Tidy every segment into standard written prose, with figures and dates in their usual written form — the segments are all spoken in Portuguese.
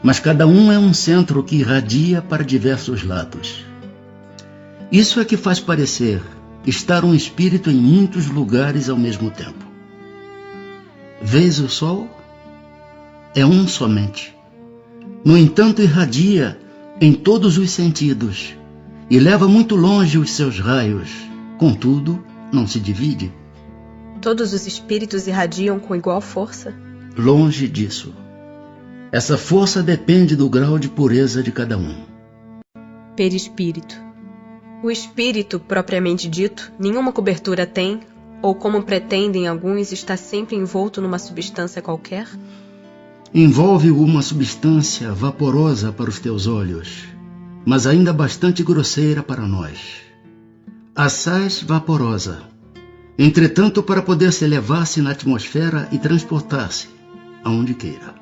mas cada um é um centro que irradia para diversos lados. Isso é que faz parecer estar um espírito em muitos lugares ao mesmo tempo. Vês o sol? É um somente. No entanto, irradia em todos os sentidos e leva muito longe os seus raios. Contudo, não se divide. Todos os espíritos irradiam com igual força? Longe disso. Essa força depende do grau de pureza de cada um. Perispírito. O espírito, propriamente dito, nenhuma cobertura tem, ou como pretendem alguns, está sempre envolto numa substância qualquer? Envolve uma substância vaporosa para os teus olhos, mas ainda bastante grosseira para nós. Assaz vaporosa. Entretanto, para poder se elevar-se na atmosfera e transportar-se aonde queira.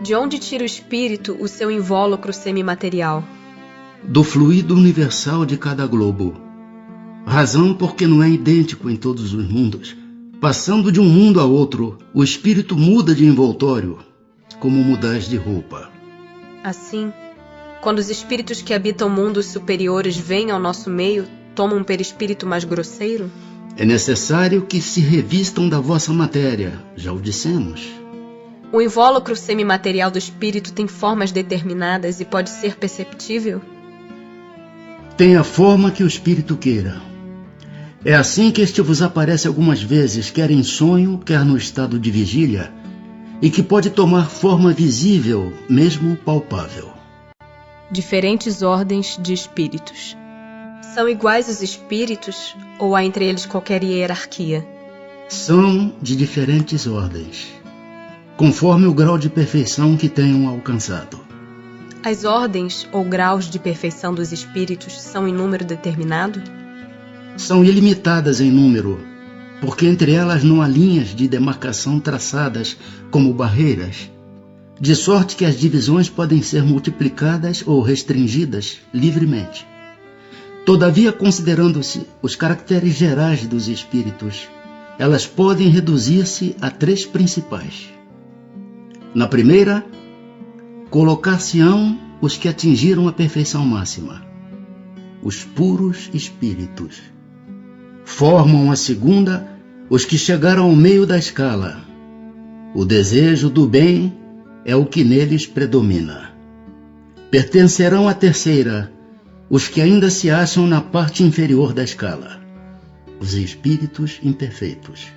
De onde tira o espírito o seu invólucro semimaterial? Do fluido universal de cada globo. Razão porque não é idêntico em todos os mundos. Passando de um mundo a outro, o espírito muda de envoltório, como mudais de roupa. Assim, quando os espíritos que habitam mundos superiores vêm ao nosso meio, tomam um perispírito mais grosseiro? É necessário que se revistam da vossa matéria, já o dissemos. O invólucro semimaterial do espírito tem formas determinadas e pode ser perceptível? Tem a forma que o espírito queira. É assim que este vos aparece algumas vezes, quer em sonho, quer no estado de vigília, e que pode tomar forma visível, mesmo palpável. Diferentes ordens de espíritos. São iguais os espíritos ou há entre eles qualquer hierarquia? São de diferentes ordens, conforme o grau de perfeição que tenham alcançado. As ordens ou graus de perfeição dos espíritos são em número determinado? São ilimitadas em número, porque entre elas não há linhas de demarcação traçadas como barreiras, de sorte que as divisões podem ser multiplicadas ou restringidas livremente. Todavia, considerando-se os caracteres gerais dos espíritos, elas podem reduzir-se a 3 principais. Na primeira, colocar-se-ão os que atingiram a perfeição máxima, os puros espíritos. Formam a segunda os que chegaram ao meio da escala. O desejo do bem é o que neles predomina. Pertencerão à terceira os que ainda se acham na parte inferior da escala, os espíritos imperfeitos.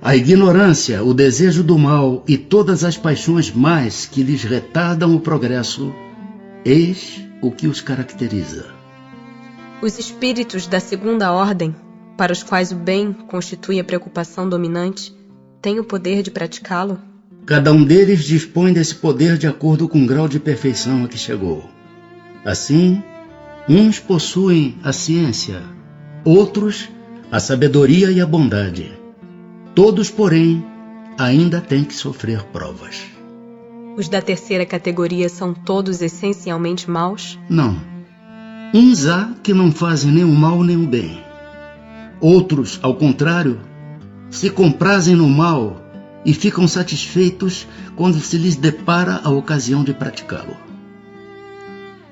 A ignorância, o desejo do mal e todas as paixões más que lhes retardam o progresso, eis o que os caracteriza. Os espíritos da segunda ordem, para os quais o bem constitui a preocupação dominante, têm o poder de praticá-lo? Cada um deles dispõe desse poder de acordo com o grau de perfeição a que chegou. Assim, uns possuem a ciência, outros a sabedoria e a bondade. Todos, porém, ainda têm que sofrer provas. Os da terceira categoria são todos essencialmente maus? Não. Uns há que não fazem nem o mal nem o bem. Outros, ao contrário, se comprazem no mal e ficam satisfeitos quando se lhes depara a ocasião de praticá-lo.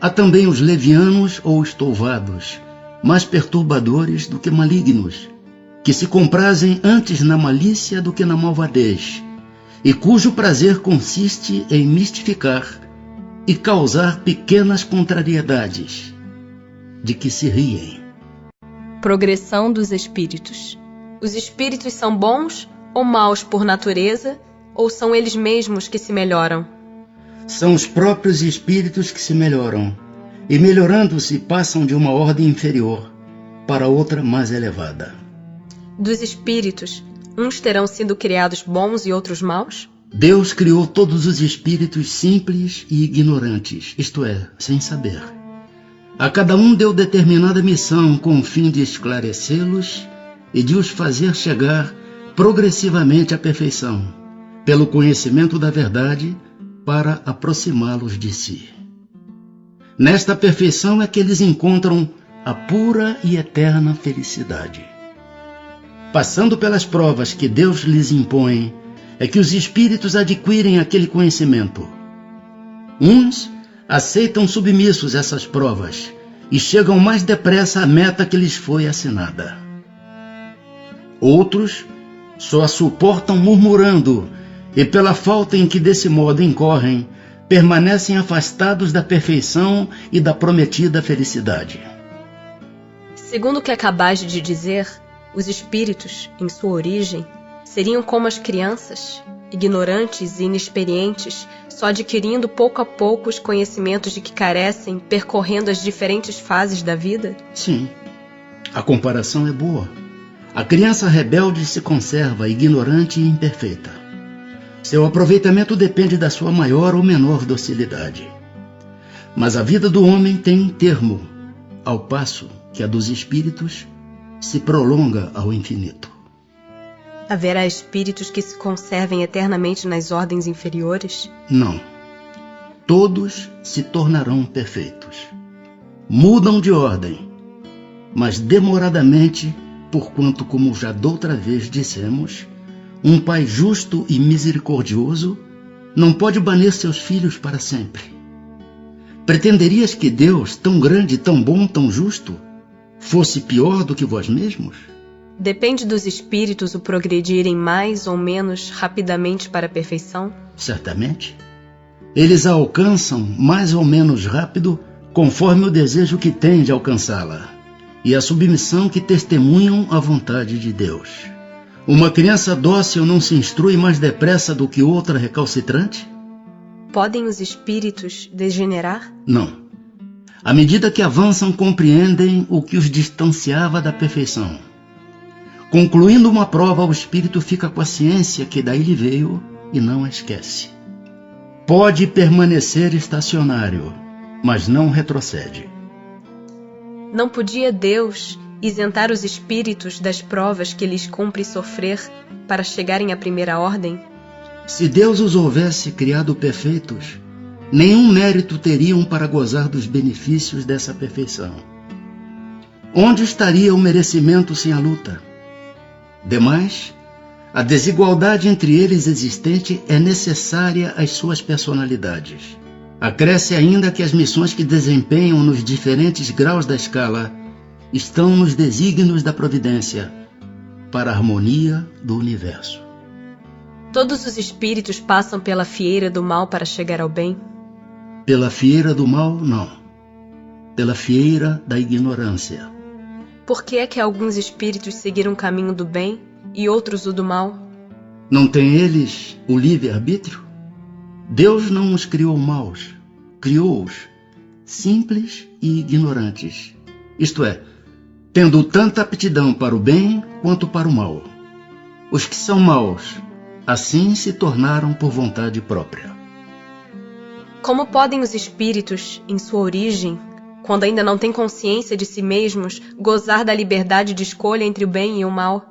Há também os levianos ou estouvados, mais perturbadores do que malignos, que se comprazem antes na malícia do que na malvadez, e cujo prazer consiste em mistificar e causar pequenas contrariedades, de que se riem. Progressão dos espíritos. Os espíritos são bons ou maus por natureza, ou são eles mesmos que se melhoram? São os próprios espíritos que se melhoram, e melhorando-se passam de uma ordem inferior para outra mais elevada. Dos espíritos, uns terão sido criados bons e outros maus? Deus criou todos os espíritos simples e ignorantes, isto é, sem saber. A cada um deu determinada missão com o fim de esclarecê-los e de os fazer chegar progressivamente à perfeição, pelo conhecimento da verdade, para aproximá-los de si. Nesta perfeição é que eles encontram a pura e eterna felicidade. Passando pelas provas que Deus lhes impõe, é que os espíritos adquirem aquele conhecimento. Uns aceitam submissos essas provas e chegam mais depressa à meta que lhes foi assinada. Outros só a suportam murmurando e, pela falta em que desse modo incorrem, permanecem afastados da perfeição e da prometida felicidade. Segundo o que acabaste de dizer, os espíritos, em sua origem, seriam como as crianças, ignorantes e inexperientes, só adquirindo pouco a pouco os conhecimentos de que carecem, percorrendo as diferentes fases da vida? Sim, a comparação é boa. A criança rebelde se conserva ignorante e imperfeita. Seu aproveitamento depende da sua maior ou menor docilidade. Mas a vida do homem tem um termo, ao passo que a dos espíritos se prolonga ao infinito. Haverá espíritos que se conservem eternamente nas ordens inferiores? Não. Todos se tornarão perfeitos. Mudam de ordem, mas demoradamente, porquanto, como já doutra vez dissemos, um pai justo e misericordioso não pode banir seus filhos para sempre. Pretenderias que Deus, tão grande, tão bom, tão justo, fosse pior do que vós mesmos? Depende dos espíritos o progredirem mais ou menos rapidamente para a perfeição? Certamente. Eles a alcançam mais ou menos rápido conforme o desejo que têm de alcançá-la e a submissão que testemunham à vontade de Deus. Uma criança dócil não se instrui mais depressa do que outra recalcitrante? Podem os espíritos degenerar? Não. À medida que avançam, compreendem o que os distanciava da perfeição. Concluindo uma prova, o espírito fica com a ciência que daí lhe veio e não a esquece. Pode permanecer estacionário, mas não retrocede. Não podia Deus isentar os espíritos das provas que lhes cumpre sofrer para chegarem à primeira ordem? Se Deus os houvesse criado perfeitos, nenhum mérito teriam para gozar dos benefícios dessa perfeição. Onde estaria o merecimento sem a luta? Demais, a desigualdade entre eles existente é necessária às suas personalidades. Acresce ainda que as missões que desempenham nos diferentes graus da escala estão nos desígnios da providência para a harmonia do universo. Todos os espíritos passam pela fieira do mal para chegar ao bem? Pela fieira do mal, não. Pela fieira da ignorância. Por que é que alguns espíritos seguiram o caminho do bem e outros o do mal? Não têm eles o livre-arbítrio? Deus não os criou maus, criou-os simples e ignorantes. Isto é, tendo tanta aptidão para o bem quanto para o mal. Os que são maus, assim se tornaram por vontade própria. Como podem os espíritos, em sua origem, quando ainda não têm consciência de si mesmos, gozar da liberdade de escolha entre o bem e o mal?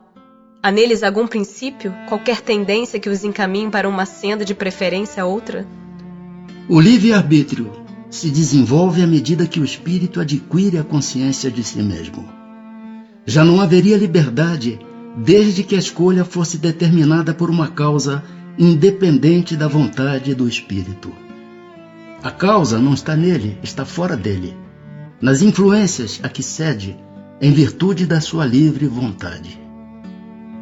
Há neles algum princípio, qualquer tendência que os encaminhe para uma senda de preferência a outra? O livre-arbítrio se desenvolve à medida que o espírito adquire a consciência de si mesmo. Já não haveria liberdade desde que a escolha fosse determinada por uma causa independente da vontade do espírito. A causa não está nele, está fora dele, nas influências a que cede em virtude da sua livre vontade.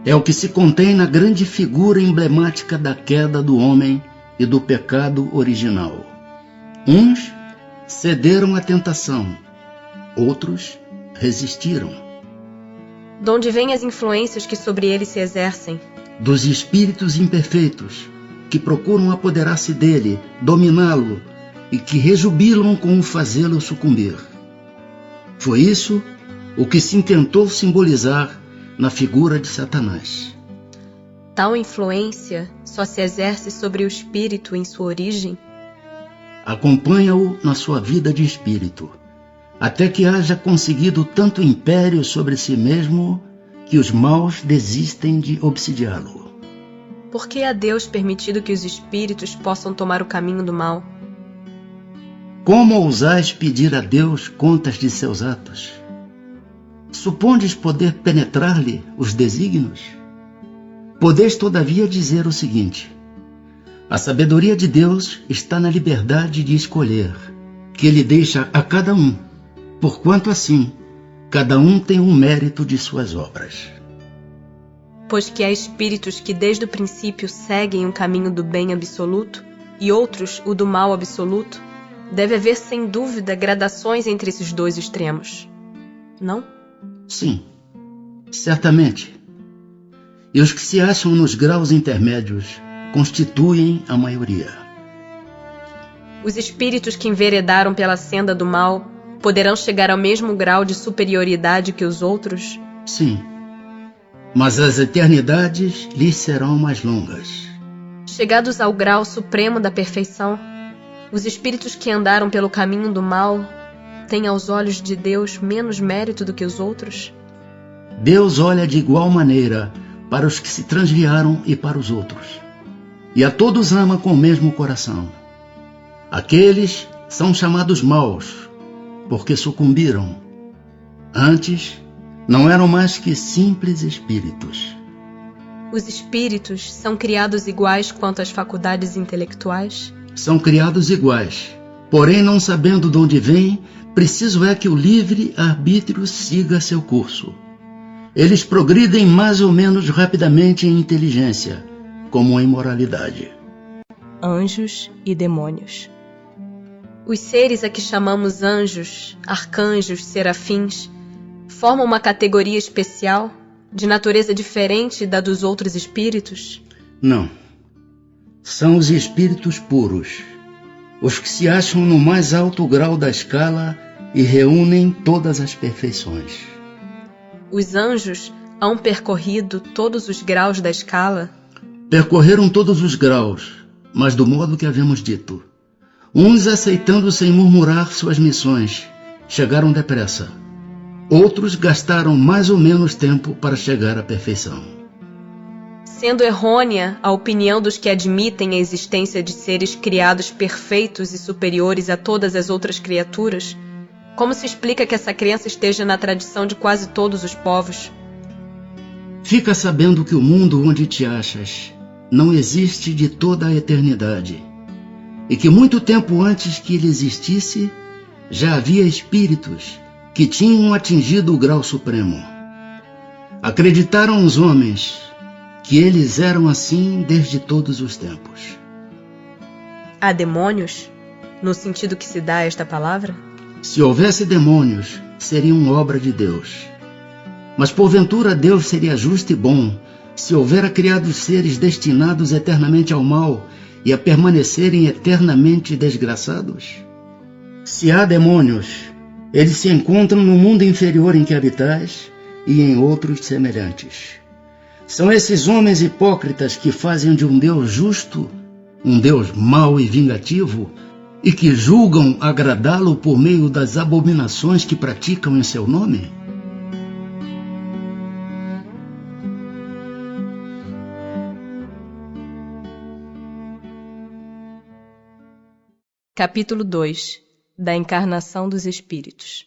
É o que se contém na grande figura emblemática da queda do homem e do pecado original. Uns cederam à tentação, outros resistiram. De onde vêm as influências que sobre eles se exercem? Dos espíritos imperfeitos, que procuram apoderar-se dele, dominá-lo, e que rejubilam com o fazê-lo sucumbir. Foi isso o que se intentou simbolizar na figura de Satanás. Tal influência só se exerce sobre o espírito em sua origem? Acompanha-o na sua vida de espírito, até que haja conseguido tanto império sobre si mesmo que os maus desistem de obsidiá-lo. Por que a Deus permitido que os espíritos possam tomar o caminho do mal? Como ousais pedir a Deus contas de seus atos? Supondes poder penetrar-lhe os desígnios? Podeis, todavia, dizer o seguinte: A sabedoria de Deus está na liberdade de escolher, que Ele deixa a cada um, porquanto assim, cada um tem um mérito de suas obras. Pois que há espíritos que desde o princípio seguem o caminho do bem absoluto e outros o do mal absoluto, deve haver sem dúvida gradações entre esses dois extremos, não? Sim, certamente. E os que se acham nos graus intermédios constituem a maioria. Os espíritos que enveredaram pela senda do mal poderão chegar ao mesmo grau de superioridade que os outros? Sim, mas as eternidades lhes serão mais longas. Chegados ao grau supremo da perfeição, os espíritos que andaram pelo caminho do mal têm aos olhos de Deus menos mérito do que os outros? Deus olha de igual maneira para os que se transviaram e para os outros, e a todos ama com o mesmo coração. Aqueles são chamados maus, porque sucumbiram. Antes, não eram mais que simples espíritos. Os espíritos são criados iguais quanto às faculdades intelectuais? São criados iguais, porém não sabendo de onde vêm, preciso é que o livre arbítrio siga seu curso. Eles progridem mais ou menos rapidamente em inteligência, como em moralidade. Anjos e demônios. Os seres a que chamamos anjos, arcanjos, serafins, formam uma categoria especial, de natureza diferente da dos outros espíritos? Não. São os espíritos puros, os que se acham no mais alto grau da escala e reúnem todas as perfeições. Os anjos hão percorrido todos os graus da escala? Percorreram todos os graus, mas do modo que havíamos dito. Uns aceitando sem murmurar suas missões, chegaram depressa. Outros gastaram mais ou menos tempo para chegar à perfeição. Sendo errônea a opinião dos que admitem a existência de seres criados perfeitos e superiores a todas as outras criaturas, como se explica que essa crença esteja na tradição de quase todos os povos? Fica sabendo que o mundo onde te achas não existe de toda a eternidade, e que muito tempo antes que ele existisse, já havia espíritos que tinham atingido o grau supremo. Acreditaram os homens que eles eram assim desde todos os tempos. Há demônios, no sentido que se dá a esta palavra? Se houvesse demônios, seriam obra de Deus. Mas porventura Deus seria justo e bom se houvera criado seres destinados eternamente ao mal e a permanecerem eternamente desgraçados? Se há demônios, eles se encontram no mundo inferior em que habitais e em outros semelhantes. São esses homens hipócritas que fazem de um Deus justo um Deus mau e vingativo e que julgam agradá-lo por meio das abominações que praticam em seu nome? Capítulo 2 da Encarnação dos Espíritos.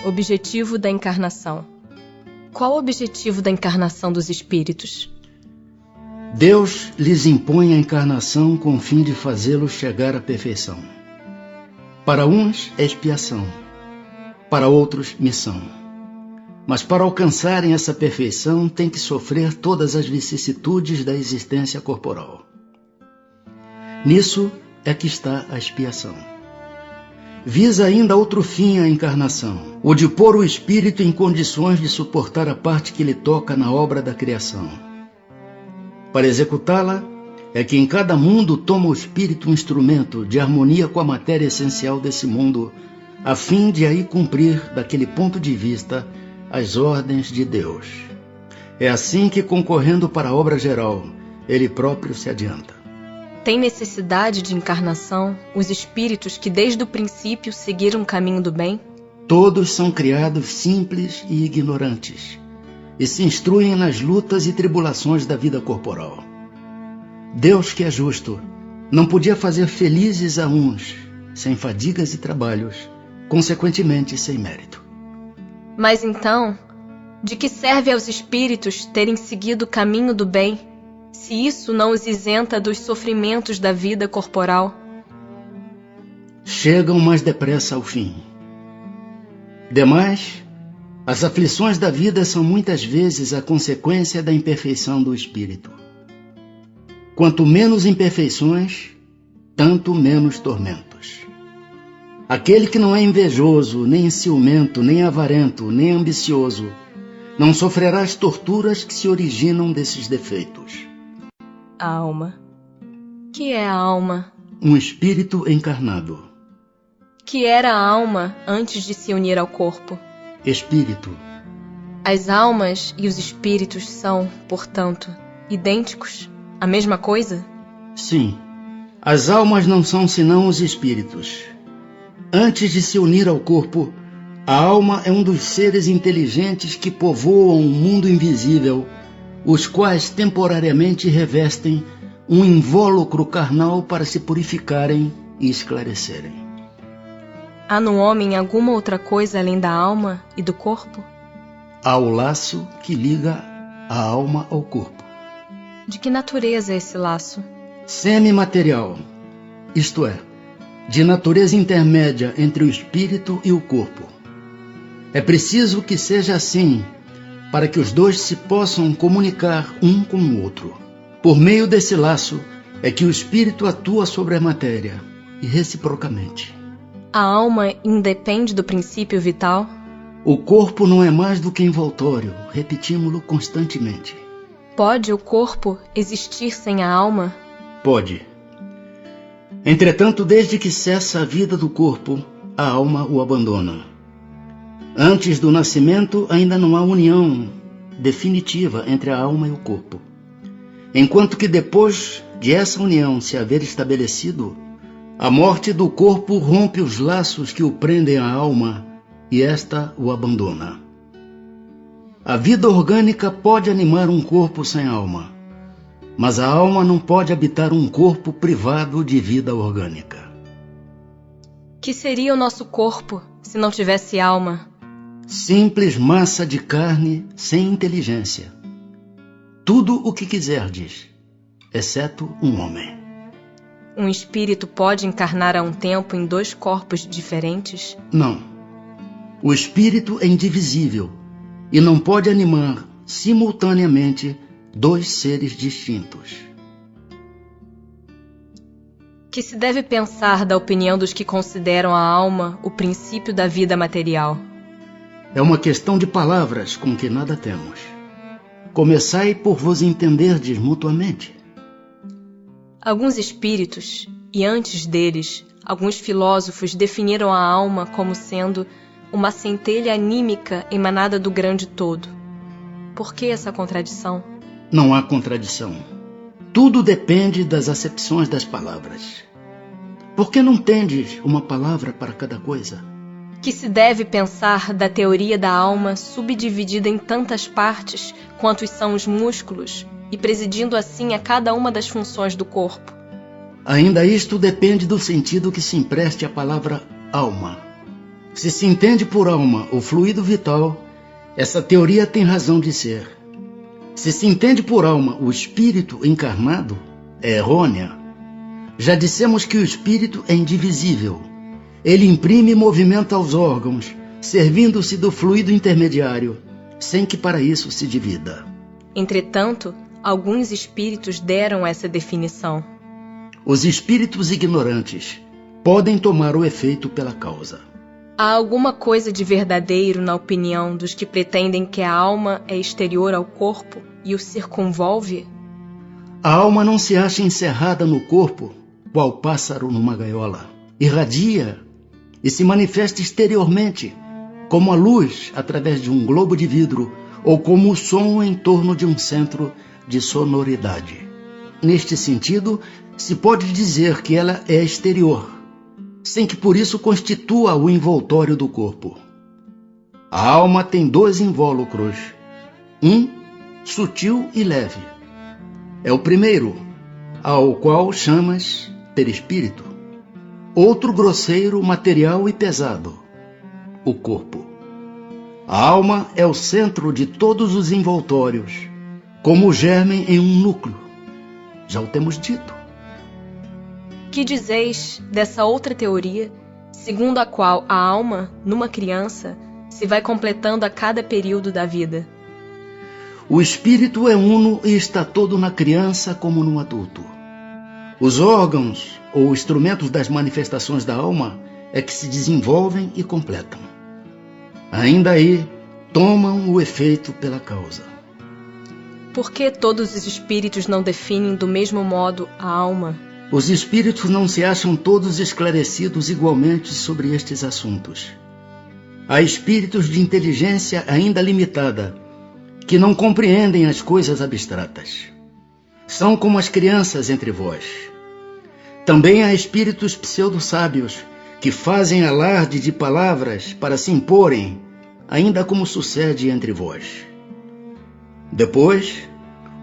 Objetivo da encarnação. Qual o objetivo da encarnação dos espíritos? Deus lhes impõe a encarnação com o fim de fazê-los chegar à perfeição. Para uns é expiação, para outros missão. Mas para alcançarem essa perfeição têm que sofrer todas as vicissitudes da existência corporal. Nisso é que está a expiação. Visa ainda outro fim a encarnação, o de pôr o espírito em condições de suportar a parte que lhe toca na obra da criação. Para executá-la, é que em cada mundo toma o espírito um instrumento de harmonia com a matéria essencial desse mundo, a fim de aí cumprir, daquele ponto de vista, as ordens de Deus. É assim que, concorrendo para a obra geral, ele próprio se adianta. Tem necessidade de encarnação os espíritos que desde o princípio seguiram o caminho do bem? Todos são criados simples e ignorantes, e se instruem nas lutas e tribulações da vida corporal. Deus, que é justo, não podia fazer felizes a uns sem fadigas e trabalhos, consequentemente sem mérito. Mas então, de que serve aos espíritos terem seguido o caminho do bem, se isso não os isenta dos sofrimentos da vida corporal? Chegam mais depressa ao fim. Demais, as aflições da vida são muitas vezes a consequência da imperfeição do espírito. Quanto menos imperfeições, tanto menos tormentos. Aquele que não é invejoso, nem ciumento, nem avarento, nem ambicioso, não sofrerá as torturas que se originam desses defeitos. A alma. Que é a alma? Um espírito encarnado. Que era a alma antes de se unir ao corpo? Espírito. As almas e os espíritos são, portanto, idênticos? A mesma coisa? Sim. As almas não são senão os espíritos. Antes de se unir ao corpo, a alma é um dos seres inteligentes que povoam um mundo invisível, os quais temporariamente revestem um invólucro carnal para se purificarem e esclarecerem. Há no homem alguma outra coisa além da alma e do corpo? Há o laço que liga a alma ao corpo. De que natureza é esse laço? Semimaterial, isto é, de natureza intermédia entre o espírito e o corpo. É preciso que seja assim, para que os dois se possam comunicar um com o outro. Por meio desse laço é que o espírito atua sobre a matéria, e reciprocamente. A alma independe do princípio vital? O corpo não é mais do que envoltório, repetimos-lo constantemente. Pode o corpo existir sem a alma? Pode. Entretanto, desde que cessa a vida do corpo, a alma o abandona. Antes do nascimento, ainda não há união definitiva entre a alma e o corpo. Enquanto que depois de essa união se haver estabelecido, a morte do corpo rompe os laços que o prendem à alma e esta o abandona. A vida orgânica pode animar um corpo sem alma, mas a alma não pode habitar um corpo privado de vida orgânica. Que seria o nosso corpo se não tivesse alma? Simples massa de carne sem inteligência. Tudo o que quiserdes, exceto um homem. Um espírito pode encarnar a um tempo em dois corpos diferentes? Não. O espírito é indivisível e não pode animar simultaneamente dois seres distintos. Que se deve pensar da opinião dos que consideram a alma o princípio da vida material? É uma questão de palavras com que nada temos. Começai por vos entenderdes mutuamente. Alguns espíritos, e antes deles, alguns filósofos definiram a alma como sendo uma centelha anímica emanada do grande todo. Por que essa contradição? Não há contradição. Tudo depende das acepções das palavras. Por que não tendes uma palavra para cada coisa? Que se deve pensar da teoria da alma subdividida em tantas partes quantos são os músculos e presidindo assim a cada uma das funções do corpo? Ainda isto depende do sentido que se empreste à palavra alma. Se se entende por alma o fluido vital, essa teoria tem razão de ser. Se se entende por alma o espírito encarnado, é errônea. Já dissemos que o espírito é indivisível. Ele imprime movimento aos órgãos, servindo-se do fluido intermediário, sem que para isso se divida. Entretanto, alguns espíritos deram essa definição. Os espíritos ignorantes podem tomar o efeito pela causa. Há alguma coisa de verdadeiro na opinião dos que pretendem que a alma é exterior ao corpo e o circunvolve? A alma não se acha encerrada no corpo, qual pássaro numa gaiola. Irradia e se manifesta exteriormente, como a luz através de um globo de vidro ou como o som em torno de um centro de sonoridade. Neste sentido, se pode dizer que ela é exterior, sem que por isso constitua o envoltório do corpo. A alma tem dois invólucros, um sutil e leve. É o primeiro, ao qual chamas perispírito. Outro grosseiro, material e pesado, o corpo. A alma é o centro de todos os envoltórios, como o germe em um núcleo. Já o temos dito. Que dizeis dessa outra teoria, segundo a qual a alma, numa criança, se vai completando a cada período da vida? O espírito é uno e está todo na criança como no adulto. Os órgãos ou instrumentos das manifestações da alma é que se desenvolvem e completam. Ainda aí, tomam o efeito pela causa. Por que todos os espíritos não definem do mesmo modo a alma? Os espíritos não se acham todos esclarecidos igualmente sobre estes assuntos. Há espíritos de inteligência ainda limitada, que não compreendem as coisas abstratas. São como as crianças entre vós. Também há espíritos pseudo-sábios, que fazem alarde de palavras para se imporem, ainda como sucede entre vós. Depois,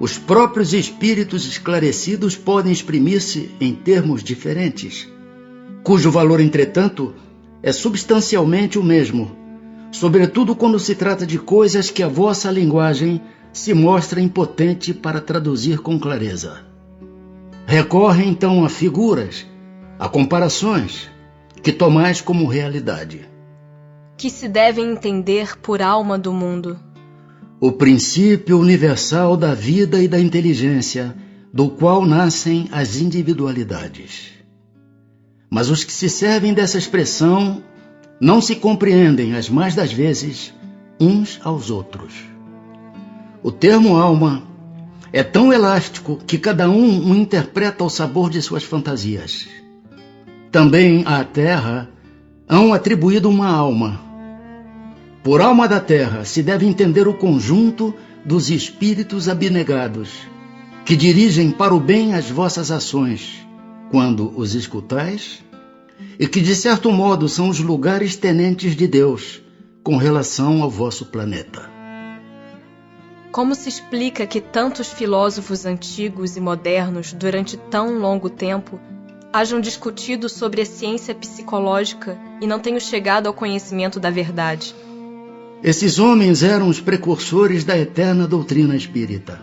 os próprios espíritos esclarecidos podem exprimir-se em termos diferentes, cujo valor, entretanto, é substancialmente o mesmo, sobretudo quando se trata de coisas que a vossa linguagem se mostra impotente para traduzir com clareza. Recorre então a figuras, a comparações, que tomais como realidade. Que se devem entender por alma do mundo? O princípio universal da vida e da inteligência, do qual nascem as individualidades. Mas os que se servem dessa expressão não se compreendem, as mais das vezes, uns aos outros. O termo alma é tão elástico que cada um o interpreta ao sabor de suas fantasias. Também à terra hão atribuído uma alma. Por alma da terra se deve entender o conjunto dos espíritos abnegados, que dirigem para o bem as vossas ações, quando os escutais, e que de certo modo são os lugares tenentes de Deus com relação ao vosso planeta. Como se explica que tantos filósofos antigos e modernos, durante tão longo tempo, hajam discutido sobre a ciência psicológica e não tenham chegado ao conhecimento da verdade? Esses homens eram os precursores da eterna doutrina espírita.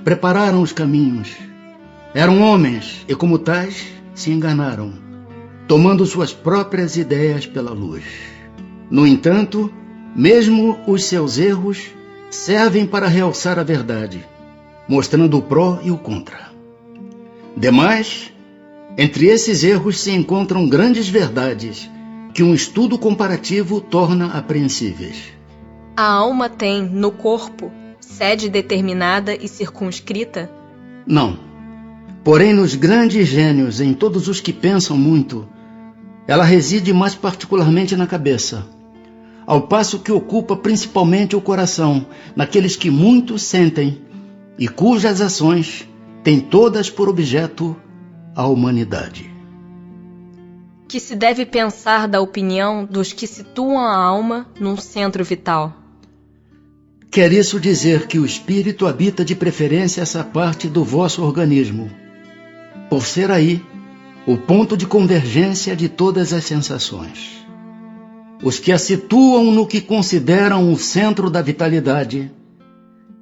Prepararam os caminhos. Eram homens e, como tais, se enganaram, tomando suas próprias ideias pela luz. No entanto, mesmo os seus erros servem para realçar a verdade, mostrando o pró e o contra. Demais, entre esses erros se encontram grandes verdades que um estudo comparativo torna apreensíveis. A alma tem, no corpo, sede determinada e circunscrita? Não. Porém, nos grandes gênios, em todos os que pensam muito, ela reside mais particularmente na cabeça, ao passo que ocupa principalmente o coração, naqueles que muito sentem e cujas ações têm todas por objeto a humanidade. Que se deve pensar da opinião dos que situam a alma num centro vital? Quer isso dizer que o espírito habita de preferência essa parte do vosso organismo, por ser aí o ponto de convergência de todas as sensações. Os que a situam no que consideram o centro da vitalidade,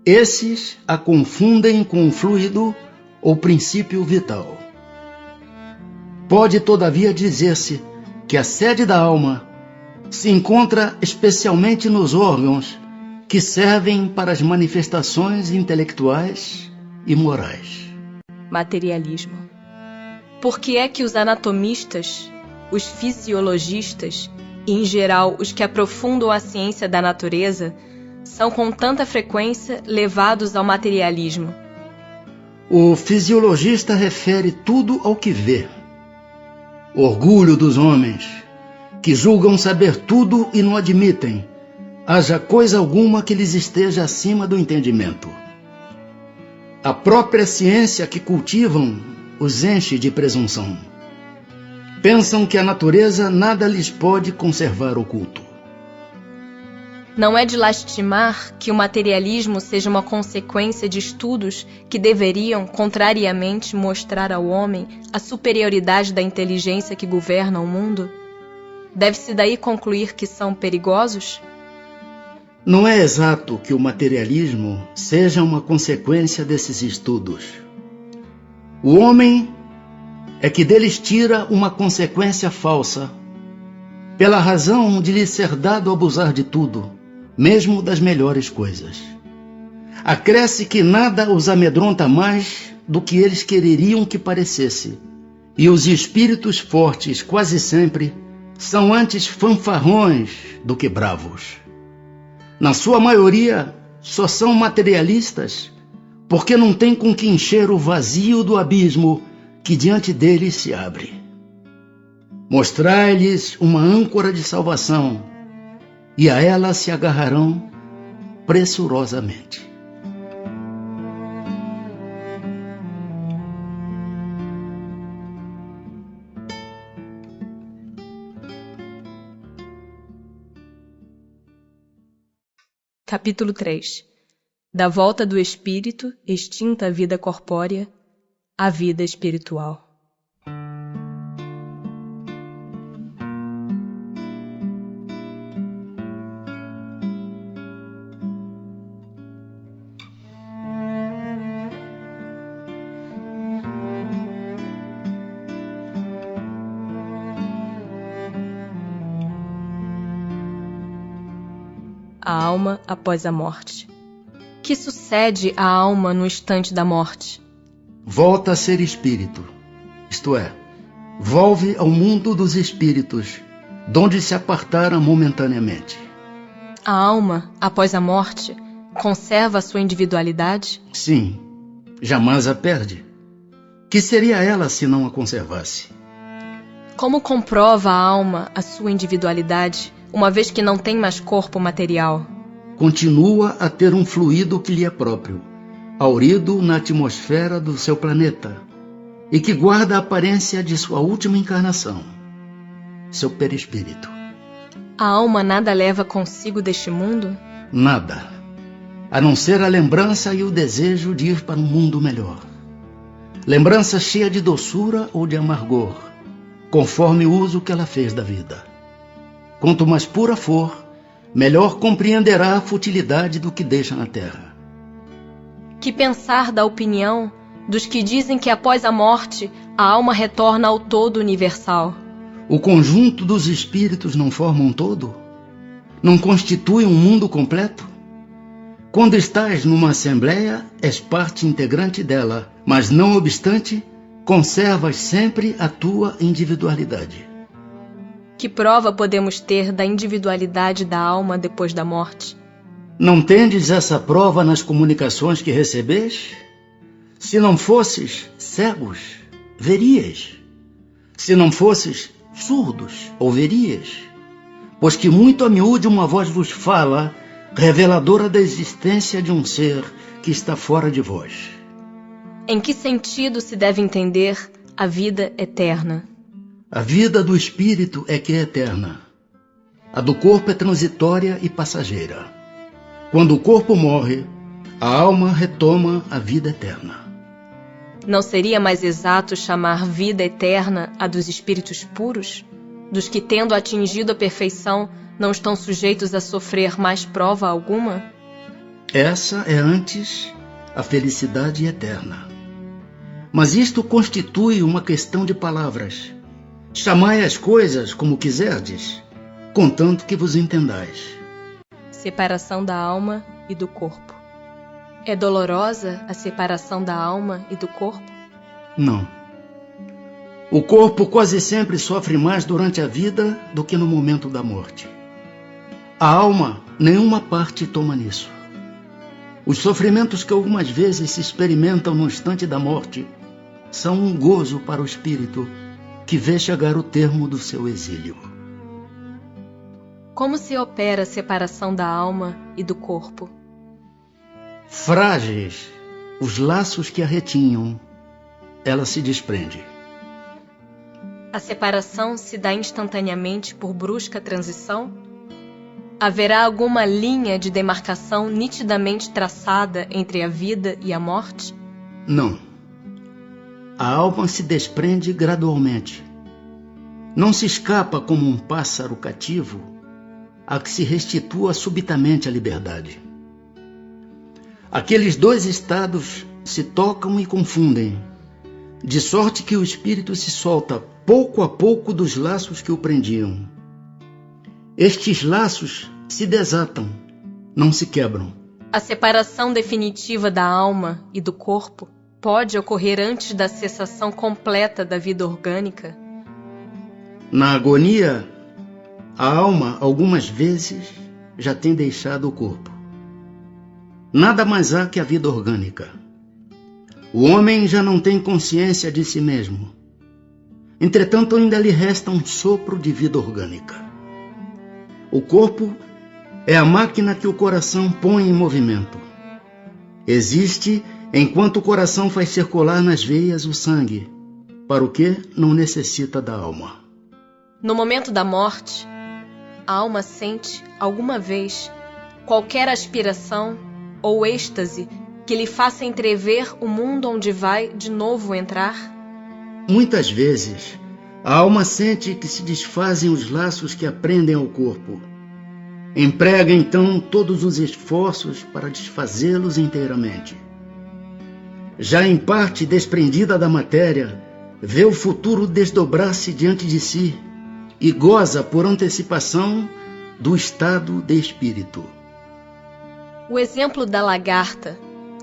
esses a confundem com o fluido ou princípio vital. Pode, todavia, dizer-se que a sede da alma se encontra especialmente nos órgãos que servem para as manifestações intelectuais e morais. Materialismo. Por que é que os anatomistas, os fisiologistas e, em geral, os que aprofundam a ciência da natureza são com tanta frequência levados ao materialismo? O fisiologista refere tudo ao que vê. Orgulho dos homens, que julgam saber tudo e não admitem haja coisa alguma que lhes esteja acima do entendimento. A própria ciência que cultivam os enche de presunção. Pensam que a natureza nada lhes pode conservar oculto. Não é de lastimar que o materialismo seja uma consequência de estudos que deveriam, contrariamente, mostrar ao homem a superioridade da inteligência que governa o mundo? Deve-se daí concluir que são perigosos? Não é exato que o materialismo seja uma consequência desses estudos. O homem é que deles tira uma consequência falsa, pela razão de lhe ser dado abusar de tudo, mesmo das melhores coisas. Acresce que nada os amedronta mais do que eles quereriam que parecesse, e os espíritos fortes quase sempre são antes fanfarrões do que bravos. Na sua maioria, só são materialistas porque não têm com que encher o vazio do abismo que diante deles se abre. Mostrai-lhes uma âncora de salvação e a ela se agarrarão pressurosamente. Capítulo 3. Da volta do espírito, extinta a vida corpórea, à vida espiritual. A alma após a morte. Que sucede à alma no instante da morte? Volta a ser espírito, isto é, volve ao mundo dos espíritos, donde se apartara momentaneamente. A alma, após a morte, conserva a sua individualidade? Sim, jamais a perde. Que seria ela se não a conservasse? Como comprova a alma a sua individualidade, uma vez que não tem mais corpo material? Continua a ter um fluido que lhe é próprio, haurido na atmosfera do seu planeta, e que guarda a aparência de sua última encarnação, seu perispírito. A alma nada leva consigo deste mundo? Nada, a não ser a lembrança e o desejo de ir para um mundo melhor. Lembrança cheia de doçura ou de amargor, conforme o uso que ela fez da vida. Quanto mais pura for, melhor compreenderá a futilidade do que deixa na terra. Que pensar da opinião dos que dizem que após a morte a alma retorna ao todo universal? O conjunto dos espíritos não forma um todo? Não constitui um mundo completo? Quando estás numa assembleia, és parte integrante dela, mas não obstante, conservas sempre a tua individualidade. Que prova podemos ter da individualidade da alma depois da morte? Não tendes essa prova nas comunicações que recebes? Se não fosses cegos, verias. Se não fosses surdos, ouverias. Pois que muito a miúde uma voz vos fala, reveladora da existência de um ser que está fora de vós. Em que sentido se deve entender a vida eterna? A vida do espírito é que é eterna. A do corpo é transitória e passageira. Quando o corpo morre, a alma retoma a vida eterna. Não seria mais exato chamar vida eterna a dos espíritos puros? Dos que, tendo atingido a perfeição, não estão sujeitos a sofrer mais prova alguma? Essa é antes a felicidade eterna. Mas isto constitui uma questão de palavras. Chamai as coisas como quiserdes, contanto que vos entendais. Separação da alma e do corpo. É dolorosa a separação da alma e do corpo? Não. O corpo quase sempre sofre mais durante a vida do que no momento da morte. A alma, nenhuma parte toma nisso. Os sofrimentos que algumas vezes se experimentam no instante da morte são um gozo para o espírito que vê chegar o termo do seu exílio. Como se opera a separação da alma e do corpo? Frágeis os laços que a retinham, ela se desprende. A separação se dá instantaneamente por brusca transição? Haverá alguma linha de demarcação nitidamente traçada entre a vida e a morte? Não. A alma se desprende gradualmente. Não se escapa como um pássaro cativo a que se restitua subitamente a liberdade. Aqueles dois estados se tocam e confundem, de sorte que o espírito se solta pouco a pouco dos laços que o prendiam. Estes laços se desatam, não se quebram. A separação definitiva da alma e do corpo pode ocorrer antes da cessação completa da vida orgânica? Na agonia, a alma, algumas vezes, já tem deixado o corpo. Nada mais há que a vida orgânica. O homem já não tem consciência de si mesmo. Entretanto, ainda lhe resta um sopro de vida orgânica. O corpo é a máquina que o coração põe em movimento. Existe enquanto o coração faz circular nas veias o sangue, para o que não necessita da alma. No momento da morte, a alma sente, alguma vez, qualquer aspiração ou êxtase que lhe faça entrever o mundo onde vai de novo entrar? Muitas vezes, a alma sente que se desfazem os laços que a prendem ao corpo. Emprega então todos os esforços para desfazê-los inteiramente. Já em parte desprendida da matéria, vê o futuro desdobrar-se diante de si e goza por antecipação do estado de espírito. O exemplo da lagarta,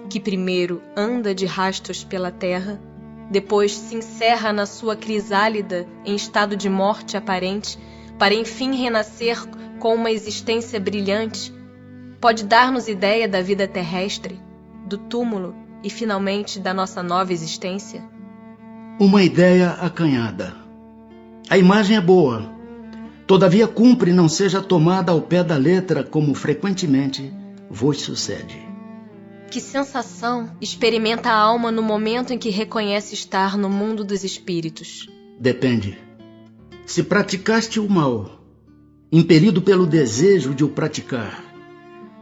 que primeiro anda de rastos pela terra, depois se encerra na sua crisálida em estado de morte aparente, para enfim renascer com uma existência brilhante, pode dar-nos ideia da vida terrestre, do túmulo e finalmente da nossa nova existência? Uma ideia acanhada. A imagem é boa, todavia cumpre não seja tomada ao pé da letra como frequentemente vos sucede. Que sensação experimenta a alma no momento em que reconhece estar no mundo dos espíritos? Depende. Se praticaste o mal, impelido pelo desejo de o praticar,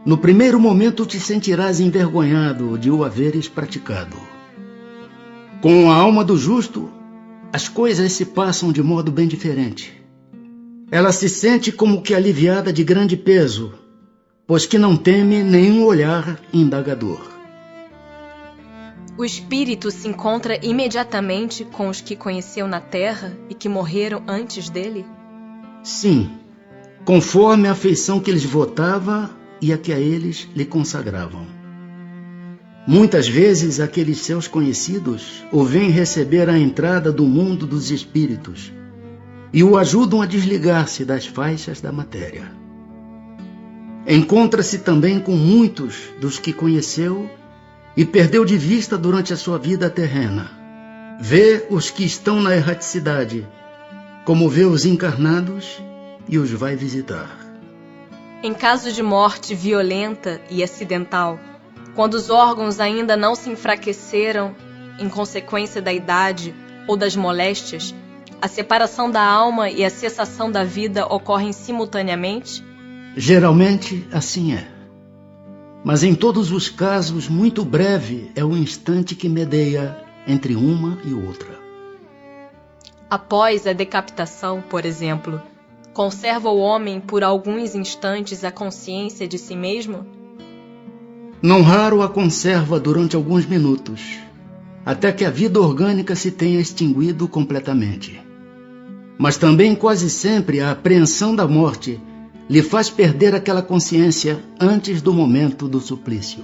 no primeiro momento te sentirás envergonhado de o haveres praticado. Com a alma do justo, as coisas se passam de modo bem diferente. Ela se sente como que aliviada de grande peso, pois que não teme nenhum olhar indagador. O espírito se encontra imediatamente com os que conheceu na terra e que morreram antes dele? Sim, conforme a afeição que lhes votava e a que a eles lhe consagravam. Muitas vezes aqueles seus conhecidos o vêm receber à entrada do mundo dos espíritos e o ajudam a desligar-se das faixas da matéria. Encontra-se também com muitos dos que conheceu e perdeu de vista durante a sua vida terrena. Vê os que estão na erraticidade, como vê os encarnados e os vai visitar. Em caso de morte violenta e acidental, quando os órgãos ainda não se enfraqueceram em consequência da idade ou das moléstias, a separação da alma e a cessação da vida ocorrem simultaneamente? Geralmente assim é. Mas em todos os casos, muito breve é o instante que medeia entre uma e outra. Após a decapitação, por exemplo, conserva o homem por alguns instantes a consciência de si mesmo? Não raro a conserva durante alguns minutos, até que a vida orgânica se tenha extinguido completamente. Mas também quase sempre a apreensão da morte lhe faz perder aquela consciência antes do momento do suplício.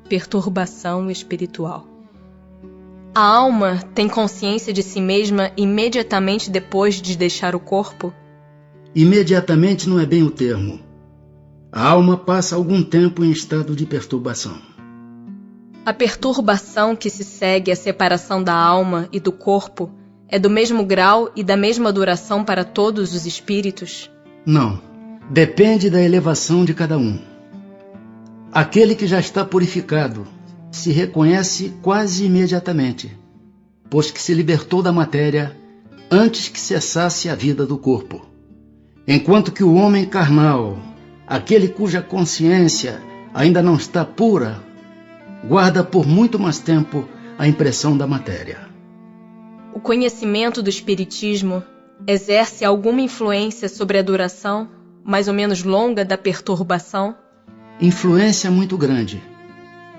Perturbação espiritual. A alma tem consciência de si mesma imediatamente depois de deixar o corpo? Imediatamente não é bem o termo. A alma passa algum tempo em estado de perturbação. A perturbação que se segue à separação da alma e do corpo é do mesmo grau e da mesma duração para todos os espíritos? Não, depende da elevação de cada um. Aquele que já está purificado se reconhece quase imediatamente, pois que se libertou da matéria antes que cessasse a vida do corpo, enquanto que o homem carnal, aquele cuja consciência ainda não está pura, guarda por muito mais tempo a impressão da matéria. O conhecimento do espiritismo exerce alguma influência sobre a duração, mais ou menos longa, da perturbação? Influência muito grande.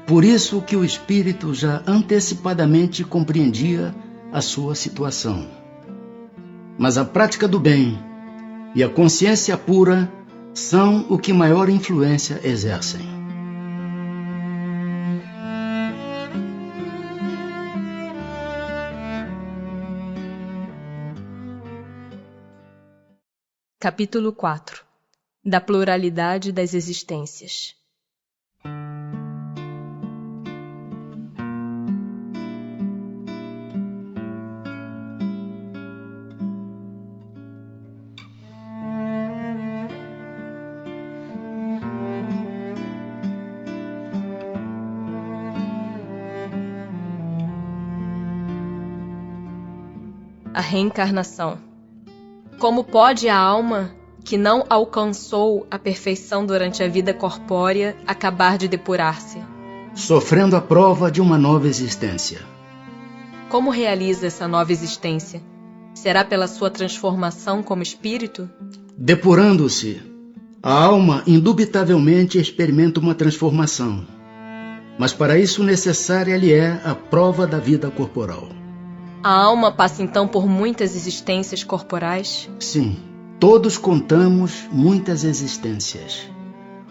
Por isso que o espírito já antecipadamente compreendia a sua situação. Mas a prática do bem e a consciência pura são o que maior influência exercem. Capítulo 4. Da pluralidade das existências. A reencarnação. Como pode a alma que não alcançou a perfeição durante a vida corpórea acabar de depurar-se? Sofrendo a prova de uma nova existência. Como realiza essa nova existência? Será pela sua transformação como espírito? Depurando-se, a alma indubitavelmente experimenta uma transformação. Mas para isso necessária lhe é a prova da vida corporal. A alma passa então por muitas existências corporais? Sim, todos contamos muitas existências.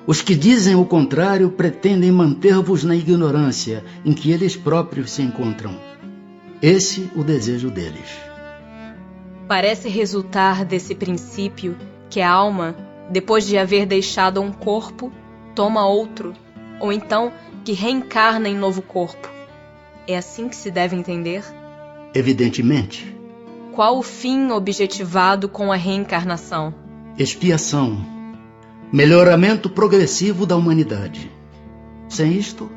Os que dizem o contrário pretendem manter-vos na ignorância em que eles próprios se encontram. Esse o desejo deles. Parece resultar desse princípio que a alma, depois de haver deixado um corpo, toma outro, ou então que reencarna em novo corpo. É assim que se deve entender? Evidentemente. Qual o fim objetivado com a reencarnação? Expiação. Melhoramento progressivo da humanidade. Sem isto,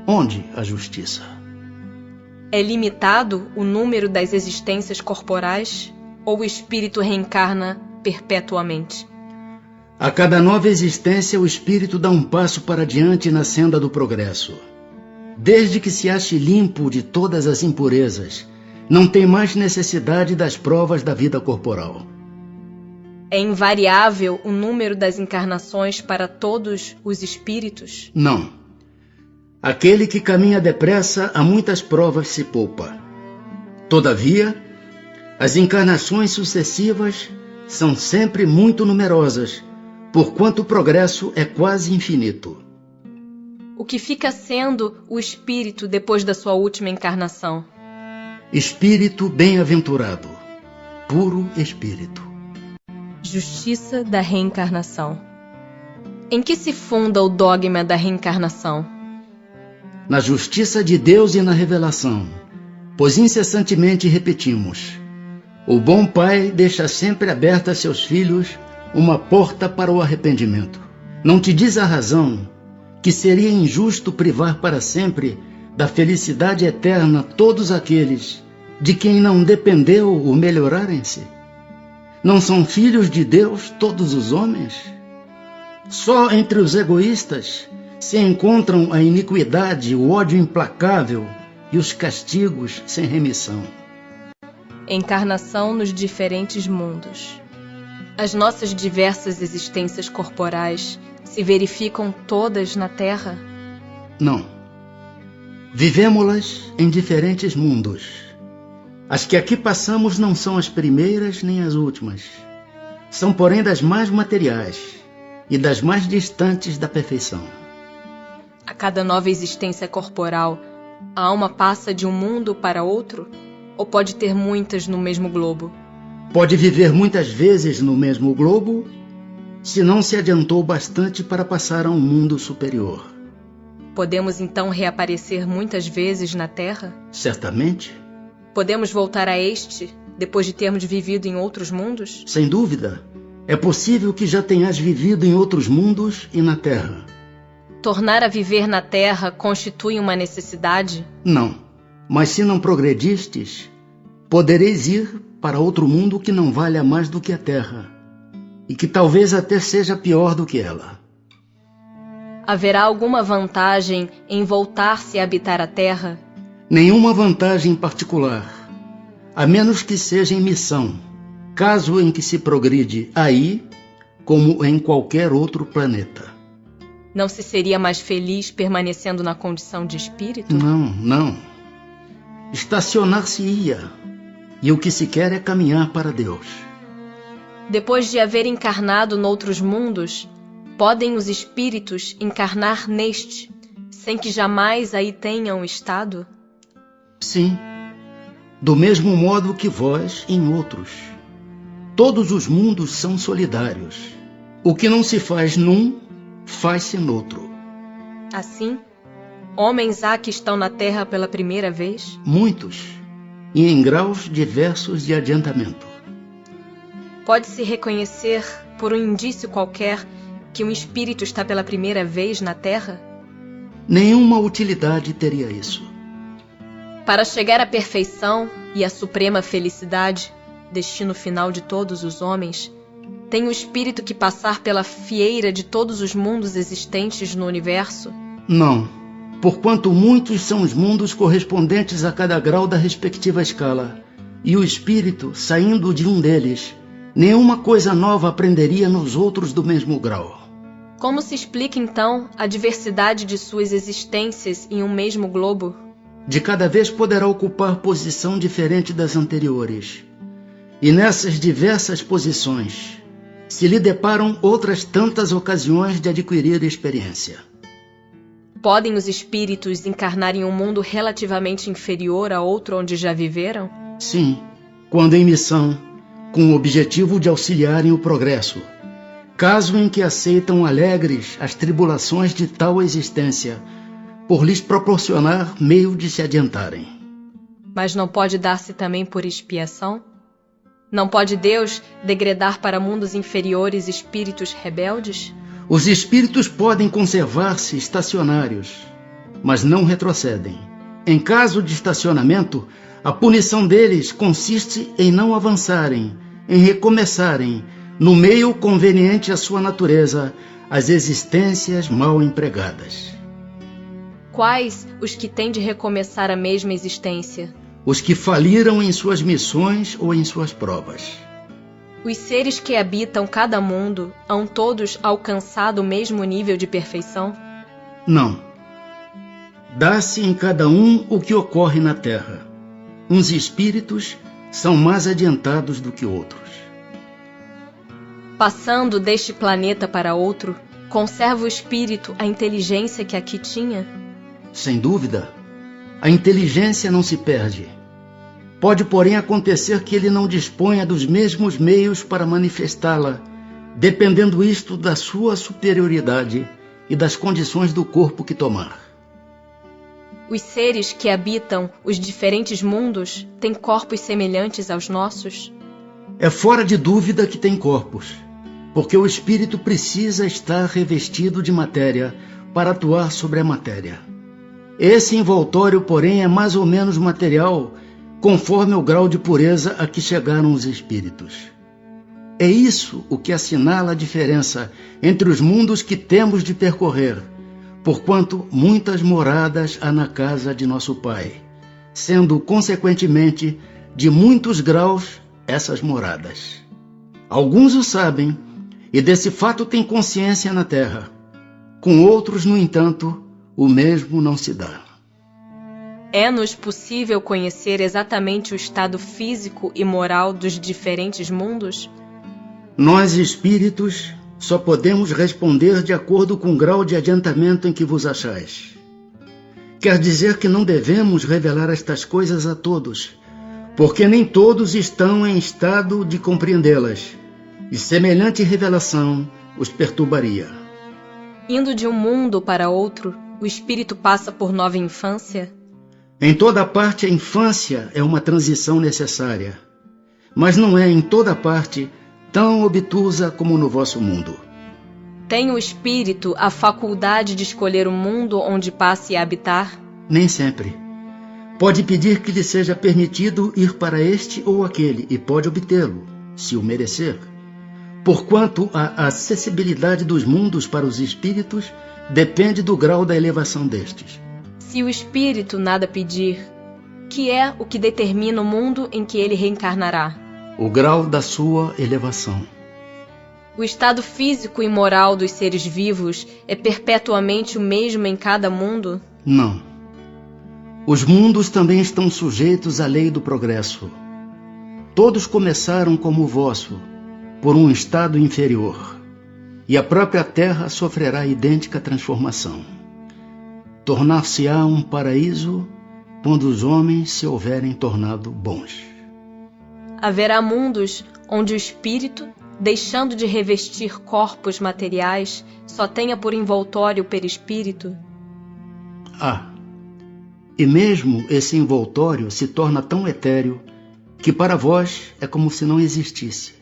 onde a justiça? É limitado o número das existências corporais ou o espírito reencarna perpetuamente? A cada nova existência, o espírito dá um passo para diante na senda do progresso. Desde que se ache limpo de todas as impurezas, não tem mais necessidade das provas da vida corporal. É invariável o número das encarnações para todos os espíritos? Não. Aquele que caminha depressa a muitas provas se poupa. Todavia, as encarnações sucessivas são sempre muito numerosas, porquanto o progresso é quase infinito. O que fica sendo o espírito depois da sua última encarnação? Espírito bem-aventurado, puro espírito. Justiça da reencarnação. Em que se funda o dogma da reencarnação? Na justiça de Deus e na revelação, pois incessantemente repetimos: o bom pai deixa sempre aberta a seus filhos uma porta para o arrependimento. Não te diz a razão que seria injusto privar para sempre da felicidade eterna todos aqueles de quem não dependeu o melhorarem-se? Não são filhos de Deus todos os homens? Só entre os egoístas se encontram a iniquidade, o ódio implacável e os castigos sem remissão. Encarnação nos diferentes mundos. As nossas diversas existências corporais se verificam todas na Terra? Não. Vivemo-las em diferentes mundos. As que aqui passamos não são as primeiras nem as últimas. São, porém, das mais materiais e das mais distantes da perfeição. A cada nova existência corporal, a alma passa de um mundo para outro? Ou pode ter muitas no mesmo globo? Pode viver muitas vezes no mesmo globo, se não se adiantou bastante para passar a um mundo superior. Podemos então reaparecer muitas vezes na Terra? Certamente. Podemos voltar a este, depois de termos vivido em outros mundos? Sem dúvida. É possível que já tenhas vivido em outros mundos e na Terra. Tornar a viver na Terra constitui uma necessidade? Não. Mas se não progredistes, podereis ir para outro mundo que não valha mais do que a Terra. e que talvez até seja pior do que ela. Haverá alguma vantagem em voltar-se a habitar a Terra? Nenhuma vantagem particular, a menos que seja em missão, caso em que se progride aí, como em qualquer outro planeta. Não se seria mais feliz permanecendo na condição de espírito? Não. Estacionar-se-ia, e o que se quer é caminhar para Deus. Depois de haver encarnado noutros mundos, podem os espíritos encarnar neste, sem que jamais aí tenham estado? Sim, do mesmo modo que vós em outros. Todos os mundos são solidários. O que não se faz num, faz-se noutro. Assim, homens há que estão na Terra pela primeira vez? Muitos, e em graus diversos de adiantamento. Pode-se reconhecer, por um indício qualquer, que um espírito está pela primeira vez na Terra? Nenhuma utilidade teria isso. Para chegar à perfeição e à suprema felicidade, destino final de todos os homens, tem o espírito que passar pela fieira de todos os mundos existentes no universo? Não, porquanto muitos são os mundos correspondentes a cada grau da respectiva escala, e o espírito, saindo de um deles, nenhuma coisa nova aprenderia nos outros do mesmo grau. Como se explica, então, a diversidade de suas existências em um mesmo globo? De cada vez poderá ocupar posição diferente das anteriores. E nessas diversas posições, se lhe deparam outras tantas ocasiões de adquirir experiência. Podem os espíritos encarnar em um mundo relativamente inferior a outro onde já viveram? Sim, quando em missão, com o objetivo de auxiliarem o progresso, caso em que aceitam alegres as tribulações de tal existência, por lhes proporcionar meio de se adiantarem. Mas não pode dar-se também por expiação? Não pode Deus degradar para mundos inferiores espíritos rebeldes? Os espíritos podem conservar-se estacionários, mas não retrocedem. Em caso de estacionamento, a punição deles consiste em não avançarem, em recomeçarem, no meio conveniente à sua natureza, as existências mal empregadas. Quais os que têm de recomeçar a mesma existência? Os que faliram em suas missões ou em suas provas. Os seres que habitam cada mundo hão todos alcançado o mesmo nível de perfeição? Não. Dá-se em cada um o que ocorre na Terra. Uns espíritos são mais adiantados do que outros. Passando deste planeta para outro, conserva o espírito a inteligência que aqui tinha? Sem dúvida, a inteligência não se perde. Pode, porém, acontecer que ele não disponha dos mesmos meios para manifestá-la, dependendo isto da sua superioridade e das condições do corpo que tomar. Os seres que habitam os diferentes mundos têm corpos semelhantes aos nossos? É fora de dúvida que tem corpos, porque o espírito precisa estar revestido de matéria para atuar sobre a matéria. Esse envoltório, porém, é mais ou menos material, conforme o grau de pureza a que chegaram os espíritos. É isso o que assinala a diferença entre os mundos que temos de percorrer, porquanto muitas moradas há na casa de nosso Pai, sendo, consequentemente, de muitos graus essas moradas. Alguns o sabem, e desse fato têm consciência na terra. Com outros, no entanto, o mesmo não se dá. É-nos possível conhecer exatamente o estado físico e moral dos diferentes mundos? Nós, espíritos, só podemos responder de acordo com o grau de adiantamento em que vos achais. Quer dizer que não devemos revelar estas coisas a todos, porque nem todos estão em estado de compreendê-las, e semelhante revelação os perturbaria. Indo de um mundo para outro, o espírito passa por nova infância? Em toda parte a infância é uma transição necessária, mas não é em toda parte tão obtusa como no vosso mundo. Tem o espírito a faculdade de escolher o mundo onde passe a habitar? Nem sempre. Pode pedir que lhe seja permitido ir para este ou aquele, e pode obtê-lo, se o merecer. porquanto a acessibilidade dos mundos para os espíritos depende do grau da elevação destes. Se o espírito nada pedir, que é o que determina o mundo em que ele reencarnará? O grau da sua elevação. O estado físico e moral dos seres vivos é perpetuamente o mesmo em cada mundo? Não. Os mundos também estão sujeitos à lei do progresso. Todos começaram como o vosso, por um estado inferior, e a própria Terra sofrerá idêntica transformação. Tornar-se-á um paraíso quando os homens se houverem tornado bons. Haverá mundos onde o espírito, deixando de revestir corpos materiais, só tenha por envoltório o perispírito? E mesmo esse envoltório se torna tão etéreo que para vós é como se não existisse.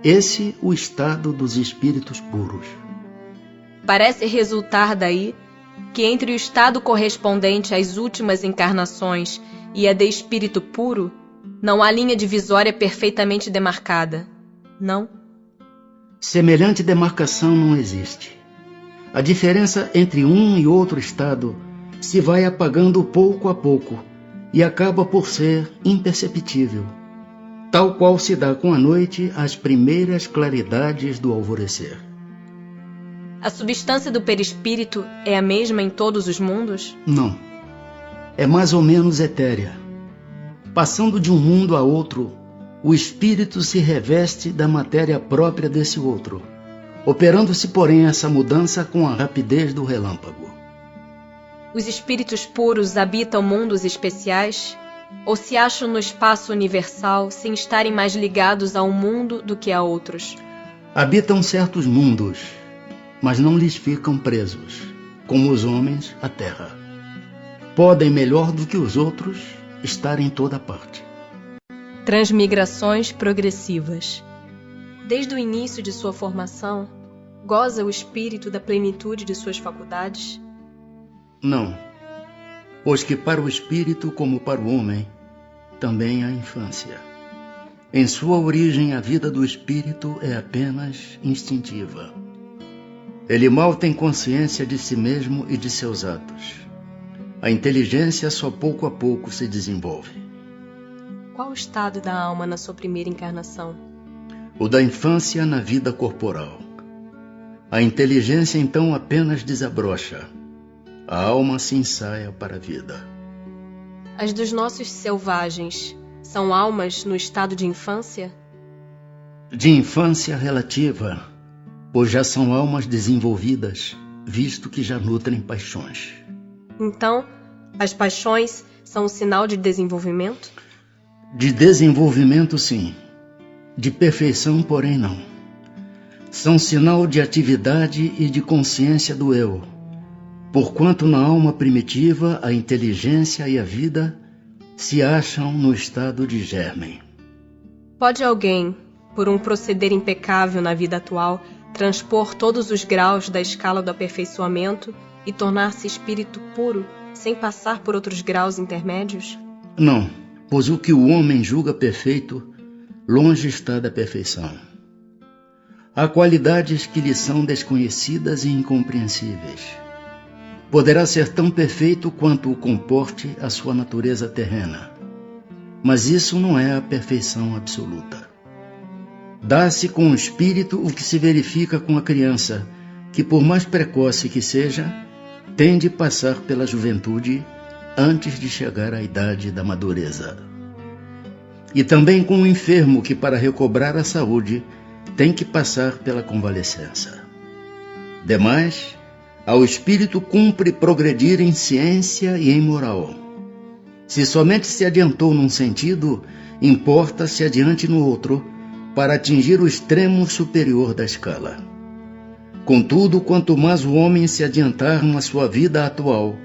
Esse o estado dos espíritos puros. Parece resultar daí que entre o estado correspondente às últimas encarnações e a de espírito puro, não há linha divisória perfeitamente demarcada, não? Semelhante demarcação não existe. A diferença entre um e outro estado se vai apagando pouco a pouco e acaba por ser imperceptível, tal qual se dá com a noite as primeiras claridades do alvorecer. A substância do perispírito é a mesma em todos os mundos? Não. É mais ou menos etérea. Passando de um mundo a outro, o espírito se reveste da matéria própria desse outro, operando-se, porém, essa mudança com a rapidez do relâmpago. Os espíritos puros habitam mundos especiais? Ou se acham no espaço universal sem estarem mais ligados a um mundo do que a outros? Habitam certos mundos, mas não lhes ficam presos, como os homens à terra. Podem, melhor do que os outros, estar em toda parte. Transmigrações progressivas. Desde o início de sua formação, goza o espírito da plenitude de suas faculdades? Não, pois que para o espírito, como para o homem, também há infância. Em sua origem, a vida do espírito é apenas instintiva. Ele mal tem consciência de si mesmo e de seus atos. A inteligência só pouco a pouco se desenvolve. Qual o estado da alma na sua primeira encarnação? O da infância na vida corporal. A inteligência então apenas desabrocha. A alma se ensaia para a vida. As dos nossos selvagens são almas no estado de infância? De infância relativa, pois já são almas desenvolvidas, visto que já nutrem paixões. Então, as paixões são um sinal de desenvolvimento? De desenvolvimento, sim. De perfeição, porém, não. São sinal de atividade e de consciência do eu, porquanto na alma primitiva a inteligência e a vida se acham no estado de germen. Pode alguém, por um proceder impecável na vida atual, transpor todos os graus da escala do aperfeiçoamento e tornar-se espírito puro, sem passar por outros graus intermédios? Não, pois o que o homem julga perfeito, longe está da perfeição. Há qualidades que lhe são desconhecidas e incompreensíveis. Poderá ser tão perfeito quanto o comporte a sua natureza terrena, mas isso não é a perfeição absoluta. Dá-se com o espírito o que se verifica com a criança, que por mais precoce que seja, tem de passar pela juventude antes de chegar à idade da madureza. E também com o enfermo que, para recobrar a saúde, tem que passar pela convalescença. Demais, ao espírito cumpre progredir em ciência e em moral. Se somente se adiantou num sentido, importa se adiante no outro, para atingir o extremo superior da escala. Contudo, quanto mais o homem se adiantar na sua vida atual,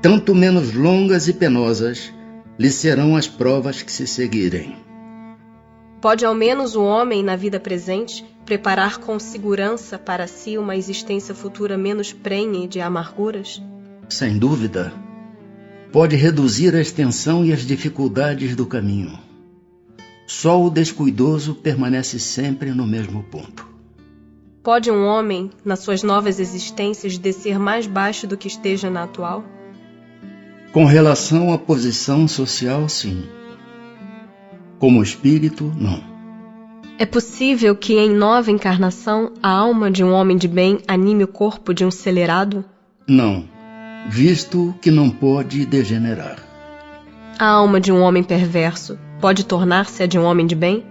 tanto menos longas e penosas lhe serão as provas que se seguirem. Pode ao menos o homem, na vida presente, preparar com segurança para si uma existência futura menos prenhe de amarguras? Sem dúvida. Pode reduzir a extensão e as dificuldades do caminho. Só o descuidoso permanece sempre no mesmo ponto. Pode um homem, nas suas novas existências, descer mais baixo do que esteja na atual? Com relação à posição social, sim. Como espírito, não. É possível que em nova encarnação a alma de um homem de bem anime o corpo de um celerado? Não, visto que não pode degenerar. A alma de um homem perverso pode tornar-se a de um homem de bem?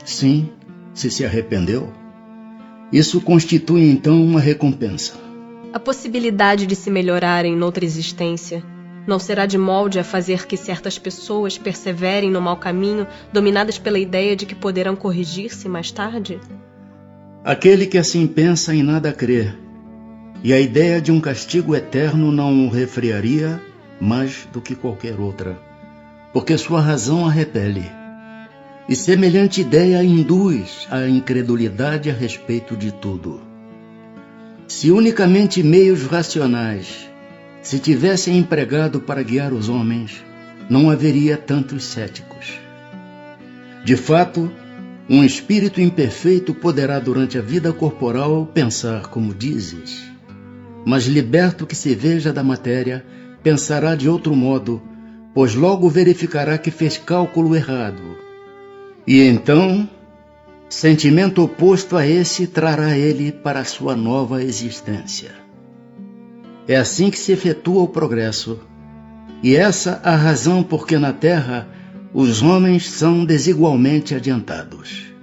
Sim, se arrependeu. Isso constitui então uma recompensa. A possibilidade de se melhorarem noutra existência não será de molde a fazer que certas pessoas perseverem no mau caminho, dominadas pela ideia de que poderão corrigir-se mais tarde? Aquele que assim pensa em nada crê, e a ideia de um castigo eterno não o refriaria mais do que qualquer outra, porque sua razão a repele. E semelhante ideia induz à incredulidade a respeito de tudo. Se unicamente meios racionais se tivessem empregado para guiar os homens, não haveria tantos céticos. De fato, um espírito imperfeito poderá durante a vida corporal pensar como dizes, mas liberto que se veja da matéria, pensará de outro modo, pois logo verificará que fez cálculo errado. E então, sentimento oposto a esse trará ele para a sua nova existência. É assim que se efetua o progresso, e essa a razão por que na Terra os homens são desigualmente adiantados.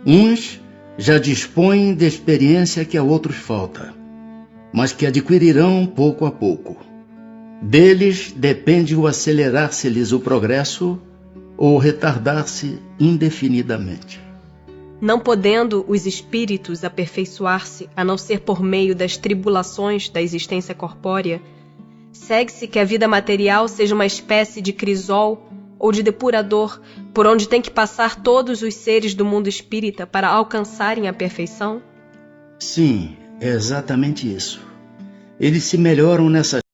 Uns já dispõem de experiência que a outros falta, mas que adquirirão pouco a pouco. Deles depende o acelerar-se-lhes o progresso ou retardar-se indefinidamente. Não podendo os espíritos aperfeiçoar-se a não ser por meio das tribulações da existência corpórea, segue-se que a vida material seja uma espécie de crisol ou de depurador por onde tem que passar todos os seres do mundo espírita para alcançarem a perfeição? Sim, é exatamente isso. Eles se melhoram nessas